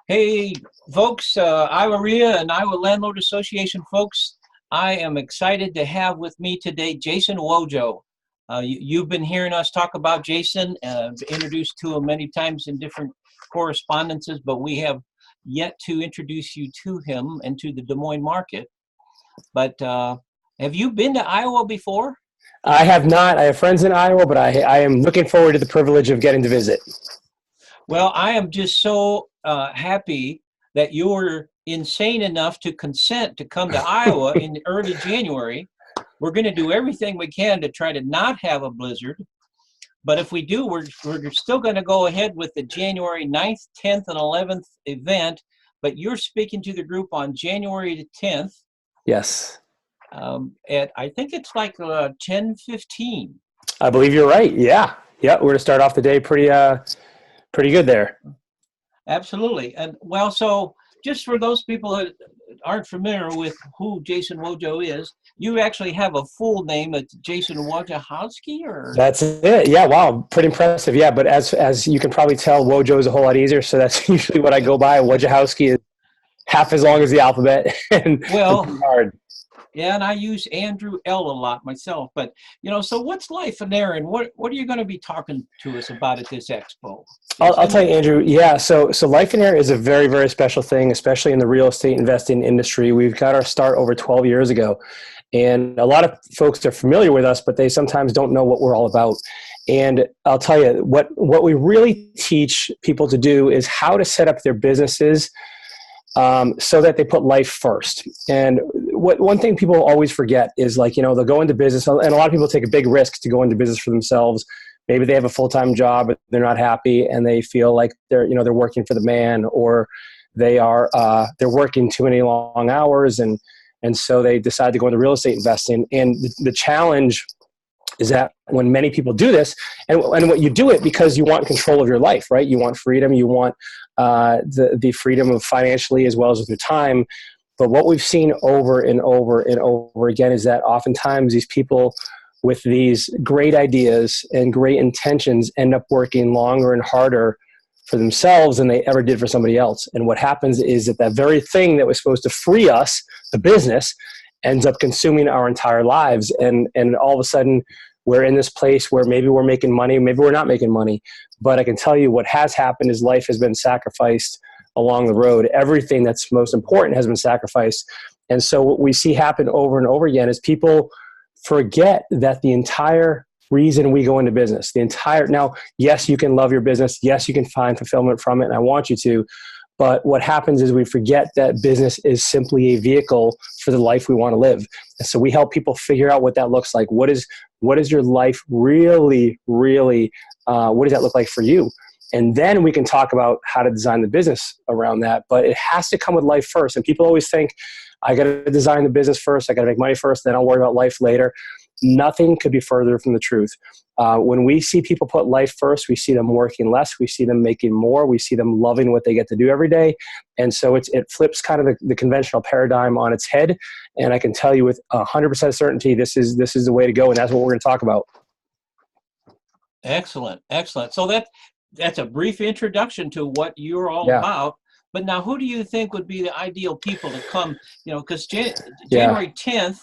Hey, folks, IaREIA and Iowa Landlord Association folks, I am excited to have with me today Jason Wojo. You've been hearing us talk about Jason, introduced to him many times in different correspondences, but we have yet to introduce you to him and to the Des Moines market. But have you been to Iowa before? I have not. I have friends in Iowa, but I am looking forward to the privilege of getting to visit. Well, I am just so happy that you were insane enough to consent to come to Iowa in early January. We're going to do everything we can to try to not have a blizzard. But if we do, we're still going to go ahead with the January 9th, 10th, and 11th event. But you're speaking to the group on January the 10th. Yes. At I think it's like 10:15. I believe you're right. Yeah. Yeah. We're going to start off the day pretty good there. Absolutely. And well, so just for those people that aren't familiar with who Jason Wojo is, you actually have a full name. It's Jason Wojciechowski, or? That's it. Yeah. Wow. Pretty impressive. Yeah. But as you can probably tell, Wojo is a whole lot easier. So that's usually what I go by. Wojciechowski is half as long as the alphabet and well, hard. Yeah, and I use Andrew L a lot myself. But so what's life in there, and what are you going to be talking to us about at this expo? I'll tell you, Andrew. Yeah, so Life in Air is a very, very special thing, especially in the real estate investing industry. We've got our start over 12 years ago, and a lot of folks are familiar with us, but they sometimes don't know what we're all about. And I'll tell you, what we really teach people to do is how to set up their businesses so that they put life first. And one thing people always forget is, like, they'll go into business, and a lot of people take a big risk to go into business for themselves. Maybe they have a full-time job, but they're not happy, and they feel like they're working for the man, or they're working too many long hours, and so they decide to go into real estate investing. And the challenge is that when many people do this, and what you do it because you want control of your life, right? You want freedom, you want the freedom of financially as well as with your time. But what we've seen over and over and over again is that oftentimes these people with these great ideas and great intentions end up working longer and harder for themselves than they ever did for somebody else. And what happens is that very thing that was supposed to free us, the business, ends up consuming our entire lives. And all of a sudden, we're in this place where maybe we're making money, maybe we're not making money. But I can tell you what has happened is life has been sacrificed along the road. Everything that's most important has been sacrificed. And so what we see happen over and over again is people forget that the entire reason we go into business, now, yes, you can love your business. Yes, you can find fulfillment from it, and I want you to. But what happens is we forget that business is simply a vehicle for the life we want to live. And so we help people figure out what that looks like. What is your life really, really, what does that look like for you? And then we can talk about how to design the business around that. But it has to come with life first. And people always think, I got to design the business first, I got to make money first, then I'll worry about life later. Nothing could be further from the truth. When we see people put life first, we see them working less, we see them making more, we see them loving what they get to do every day. And so it flips kind of the conventional paradigm on its head. And I can tell you with 100% certainty, this is the way to go. And that's what we're going to talk about. Excellent. Excellent. So that's a brief introduction to what you're all about. But now, who do you think would be the ideal people to come? Because January 10th,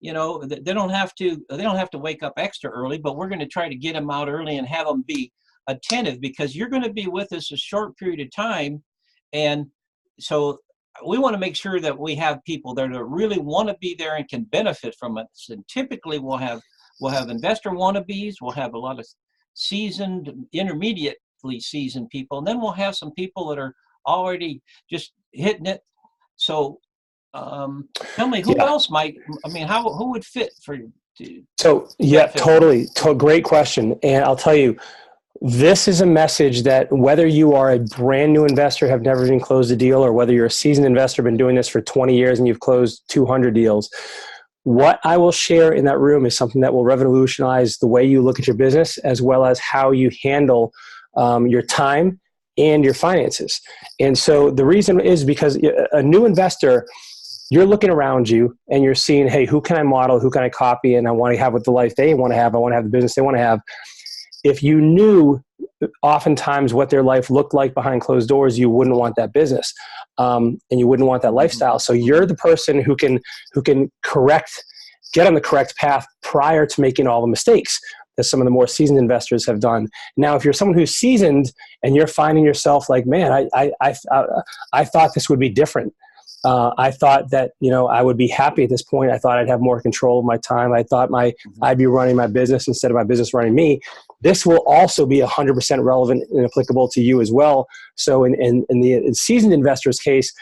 they don't have to wake up extra early, but we're going to try to get them out early and have them be attentive, because you're going to be with us a short period of time, and so we want to make sure that we have people that really want to be there and can benefit from it. And typically, we'll have investor wannabes, we'll have a lot of seasoned, intermediately seasoned people, and then we'll have some people that are already just hitting it. So tell me, who else who would fit for you? Totally. Great question. And I'll tell you, this is a message that whether you are a brand new investor, have never even closed a deal, or whether you're a seasoned investor, been doing this for 20 years and you've closed 200 deals, what I will share in that room is something that will revolutionize the way you look at your business, as well as how you handle your time and your finances. And so the reason is because a new investor, you're looking around you and you're seeing, hey, who can I model? Who can I copy? And I want to have what the life they want to have. I want to have the business they want to have. If you knew oftentimes what their life looked like behind closed doors, you wouldn't want that business, and you wouldn't want that lifestyle. So you're the person who can get on the correct path prior to making all the mistakes that some of the more seasoned investors have done. Now, if you're someone who's seasoned and you're finding yourself like, man, I thought this would be different. I thought that, I would be happy at this point. I thought I'd have more control of my time. I thought I'd be running my business instead of my business running me. This will also be 100% relevant and applicable to you as well. So in the seasoned investor's case,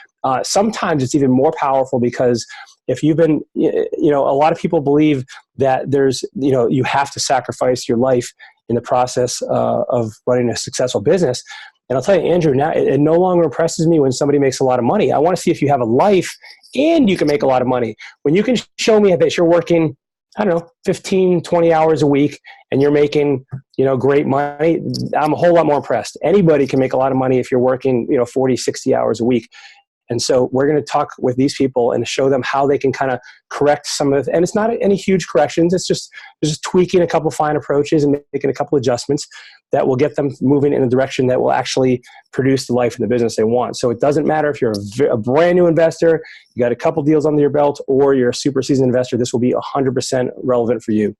sometimes it's even more powerful, because if you've been, a lot of people believe that you have to sacrifice your life in the process of running a successful business. And I'll tell you, Andrew, now it no longer impresses me when somebody makes a lot of money. I want to see if you have a life and you can make a lot of money. When you can show me that you're working, 15, 20 hours a week and you're making, great money, I'm a whole lot more impressed. Anybody can make a lot of money if you're working, 40, 60 hours a week. And so we're going to talk with these people and show them how they can kind of correct some of it. And it's not any huge corrections. It's just tweaking a couple fine approaches and making a couple adjustments that will get them moving in a direction that will actually produce the life and the business they want. So it doesn't matter if you're a brand new investor, you got a couple deals under your belt, or you're a super seasoned investor, this will be 100% relevant for you.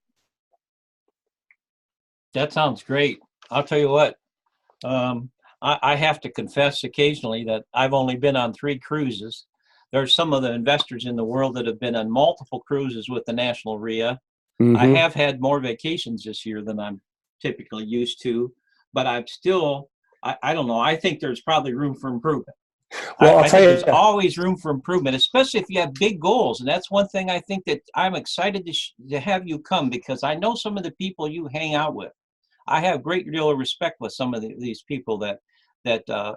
That sounds great. I'll tell you what, I have to confess occasionally that I've only been on 3 cruises. There's some of the investors in the world that have been on multiple cruises with the National REIA. Mm-hmm. I have had more vacations this year than I'm typically used to, but I'm still, I don't know, I think there's probably room for improvement. Well, I think there's always room for improvement, especially if you have big goals. And that's one thing I think that I'm excited to have you come, because I know some of the people you hang out with. I have great deal of respect with some of these people that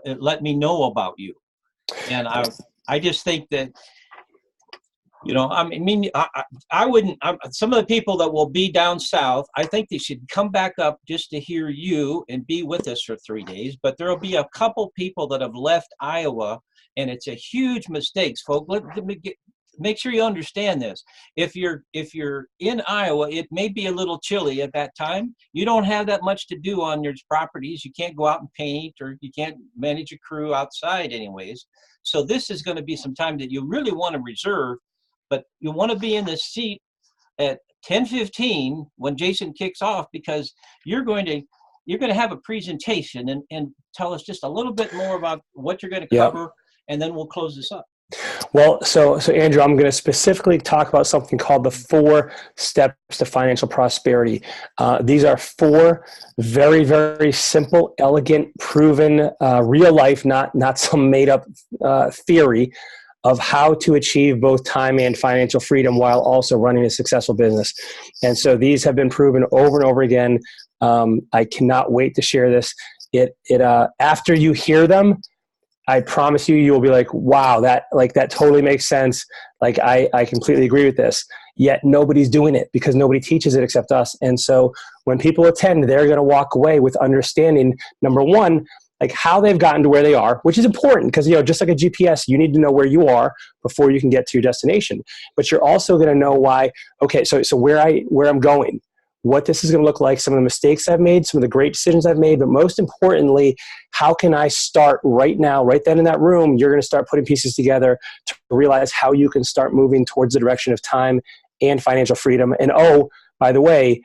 let me know about you. And I just think that, I wouldn't, some of the people that will be down south, I think they should come back up just to hear you and be with us for 3 days. But there'll be a couple people that have left Iowa, and it's a huge mistake, folks. Make sure you understand this. If you're in Iowa, it may be a little chilly at that time. You don't have that much to do on your properties. You can't go out and paint, or you can't manage a crew outside anyways. So this is going to be some time that you really want to reserve, but you want to be in the seat at 10:15 when Jason kicks off, because you're going to have a presentation and tell us just a little bit more about what you're going to cover, and then we'll close this up. Well, so Andrew, I'm going to specifically talk about something called the 4 steps to financial prosperity. These are 4 very, very simple, elegant, proven, real life, not some made up theory of how to achieve both time and financial freedom while also running a successful business. And so these have been proven over and over again. I cannot wait to share this. After you hear them, I promise you will be like, wow, that totally makes sense. Like, I completely agree with this. Yet nobody's doing it because nobody teaches it except us. And so when people attend, they're going to walk away with understanding, number one, like how they've gotten to where they are, which is important because, just like a GPS, you need to know where you are before you can get to your destination. But you're also going to know why, okay, so where I'm going, what this is going to look like, some of the mistakes I've made, some of the great decisions I've made, but most importantly, how can I start right now, right then in that room? You're going to start putting pieces together to realize how you can start moving towards the direction of time and financial freedom. And oh, by the way,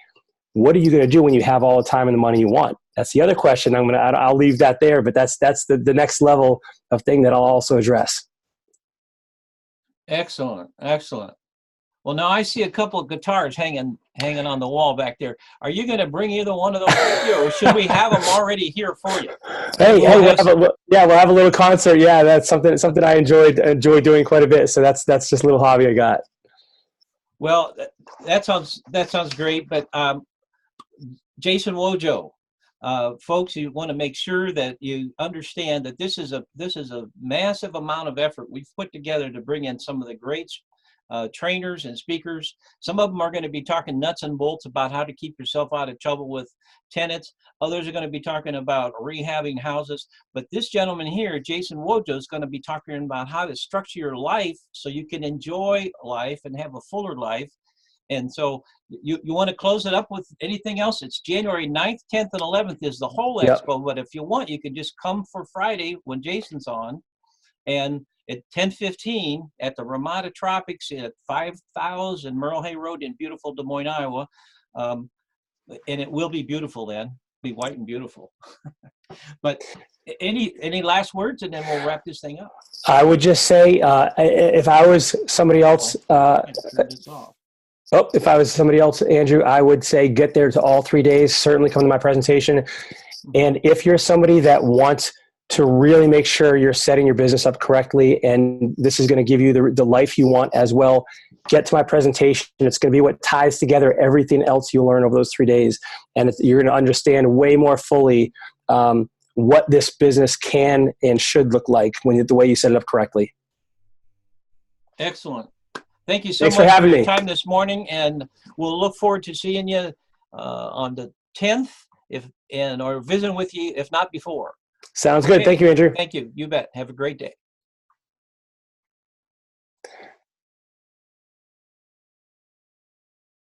what are you going to do when you have all the time and the money you want? That's the other question. I'll leave that there, but that's the next level of thing that I'll also address. Excellent. Well, now I see a couple of guitars hanging on the wall back there. Are you going to bring either one of those with you, or should we have them already here for you? We'll have a little concert. Yeah, that's something I enjoy doing quite a bit. So that's just a little hobby I got. Well, that sounds great. But Jason Wojo, folks, you want to make sure that you understand that this is a massive amount of effort we've put together to bring in some of the great trainers and speakers. Some of them are going to be talking nuts and bolts about how to keep yourself out of trouble with tenants. Others are going to be talking about rehabbing houses. But this gentleman here, Jason Wojo, is going to be talking about how to structure your life so you can enjoy life and have a fuller life. And so you want to close it up with anything else? It's January 9th, 10th, and 11th is the whole expo. But if you want, you can just come for Friday when Jason's on. And at 10:15 at the Ramada Tropics at 5000 Merle Hay Road in beautiful Des Moines, Iowa. And it will be beautiful then. Be white and beautiful. But any last words, and then we'll wrap this thing up. I would just say, if I was somebody else, if I was somebody else, Andrew, I would say get there to all 3 days. Certainly come to my presentation. And if you're somebody that wants to really make sure you're setting your business up correctly, and this is going to give you the life you want as well, get to my presentation. It's going to be what ties together everything else you learn over those 3 days. And you're going to understand way more fully what this business can and should look like the way you set it up correctly. Excellent. Thank you so Thanks much for having your me. time this morning, and we'll look forward to seeing you on the 10th or visiting with you, if not before. Sounds good. Okay. Thank you, Andrew. Thank you. You bet. Have a great day.